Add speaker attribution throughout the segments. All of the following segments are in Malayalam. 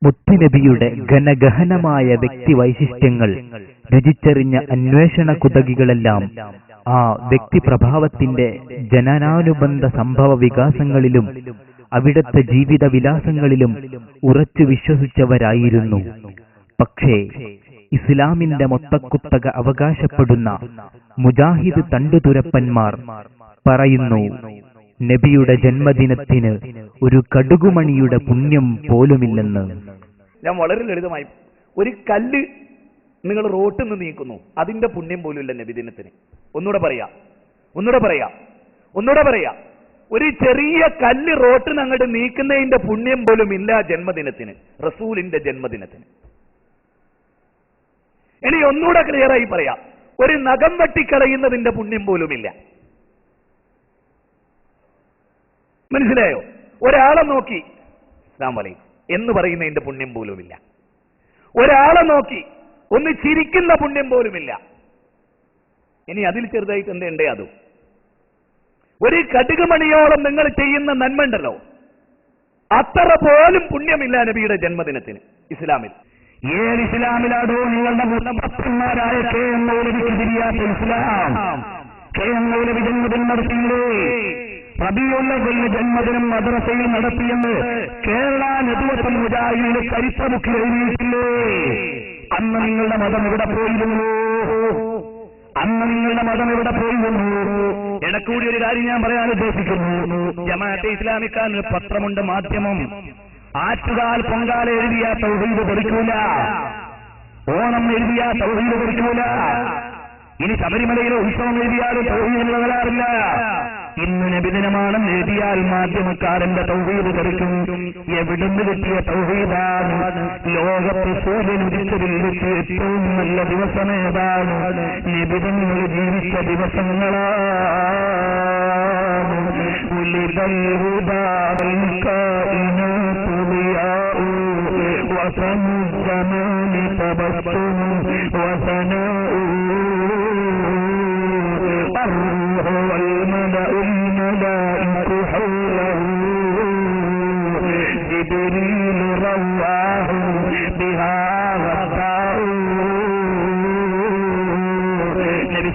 Speaker 1: മുത്തുനബിയുടെ ഘനഗഹനമായ വ്യക്തിവൈശിഷ്ട്യങ്ങൾ രുചിച്ചറിഞ്ഞ അന്വേഷണ കുതകികളെല്ലാം ആ വ്യക്തിപ്രഭാവത്തിന്റെ ജനനാനുബന്ധ സംഭവ വികാസങ്ങളിലും അവിടത്തെ ജീവിത വിലാസങ്ങളിലും ഉറച്ചു വിശ്വസിച്ചവരായിരുന്നു. പക്ഷേ ഇസ്ലാമിന്റെ മൊത്തക്കുത്തക അവകാശപ്പെടുന്ന മുജാഹിദ് തണ്ടുതുരപ്പന്മാർ പറയുന്നു, നബിയുടെ ജന്മദിനത്തിന് ഒരു കടുകുമണിയുടെ പുണ്യം പോലുമില്ലെന്ന്.
Speaker 2: ഞാൻ വളരെ ലളിതമായി, ഒരു കല്ല് നിങ്ങൾ റോട്ടിൽ നിന്ന് നീക്കുന്നു, അതിന്റെ പുണ്യം പോലുമില്ല നബിദിനത്തിന്. ഒന്നുകൂടെ പറയാ, ഒരു ചെറിയ കല്ല് റോട്ടിൽ നിന്ന് അങ്ങോട്ട് നീക്കുന്നതിന്റെ പുണ്യം പോലും ഇല്ല ജന്മദിനത്തിന്, റസൂലിന്റെ ജന്മദിനത്തിന്. ഇനി ഒന്നുകൂടെ ക്ലിയറായി പറയാം, ഒരു നഖം വെട്ടിക്കളയുന്നതിന്റെ പുണ്യം പോലുമില്ല. മനസ്സിലായോ? ഒരാളെ നോക്കി അസ്സലാമു അലൈക്കും എന്ന് പറയുന്നതിന്റെ പുണ്യം പോലുമില്ല. ഒരാളെ നോക്കി ഒന്ന് ചിരിക്കുന്ന പുണ്യം പോലുമില്ല. ഇനി അതിൽ ചെറുതായിട്ട് എന്തേ അതും ഒരു കടുകുമണിയോളം നിങ്ങൾ ചെയ്യുന്ന നന്മ ഉണ്ടല്ലോ, അത്ര പോലും പുണ്യമില്ല നബിയുടെ ജന്മദിനത്തിന് ഇസ്ലാമിൽ.
Speaker 3: ഏത് ഇസ്ലാമിലാണോ നിങ്ങളുടെ മുത്തപ്പന്മാരായ കെ എം മൗലവിക്ക് തിരിയാത്ത ഇസ്ലാം? കെ എം മൗലവി ജന്മദിനം നടത്തിയില്ലേ? റബീഉൽ അവ്വലിന്റെ ജന്മദിനം മദ്രസയിൽ നടത്തിയെന്ന് കേരള നദുവത്തുൽ മുജാഹിദിന്റെ ചരിത്രബുക്കിൽ എഴുതിയിട്ടില്ലേ? അന്ന് നിങ്ങളുടെ മതം എവിടെ പോയിരുന്നു? എനക്കൂടി ഒരു കാര്യം ഞാൻ പറയാൻ ഉദ്ദേശിക്കുന്നു. ജമാഅത്തെ ഇസ്ലാമിക്കാരന് പത്രമുണ്ട്, മാധ്യമം. ആറ്റുകാൽ പൊങ്കാല എഴുതിയ തൗഹീദ് പഠിക്കൂല, ഓണം എഴുതിയ തൗഹീദ് പഠിക്കൂല, ഇനി ശബരിമലയിലെ ഉത്സവം എഴുതിയാലും തൗഹീദ് വരാറില്ല. ഇന്ന് നബിദിനമാണെന്ന് എഴുതിയാൽ മാധ്യമക്കാരന്റെ തൗഹീദ് പഠിക്കും. എവിടുന്ന് കിട്ടിയ തൗഹീദാണ്? ലോകത്ത് സൂര്യൻ ഉദിച്ചതിൽ വെച്ച് ഏറ്റവും നല്ല ദിവസം ഏതാണ്? നബിദിനങ്ങൾ ജീവിച്ച ദിവസങ്ങളാണ്.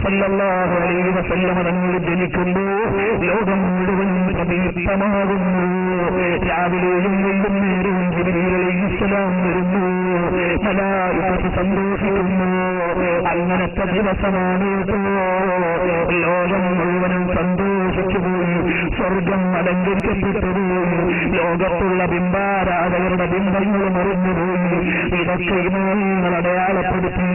Speaker 3: സല്ലല്ലാഹു അലൈഹി വസല്ലം തങ്ങൾ ജനിക്കുമ്പോൾ ലോകം മുഴുവൻ പ്രതീക്ഷമാകുന്നു. രാവിലെയും വൈകുന്നേരവും ജിബ്രീൽ അലൈഹിസ്സലാം വരുന്നു, മലായികത്ത് സന്തോഷിക്കുന്നു. അങ്ങനത്തെ ദിവസമാണ് ലോകം മുഴുവനും സന്തോഷിച്ചു പോയി. സ്വർഗം അലങ്കരിക്കപ്പെട്ടു പോയി. ലോകത്തുള്ള ബിംബാരാധകരുടെ ബിംബങ്ങൾ മറിഞ്ഞുപോയി. ഇതൊക്കെ ഇമാങ്ങൾ അടയാളപ്പെടുത്തി.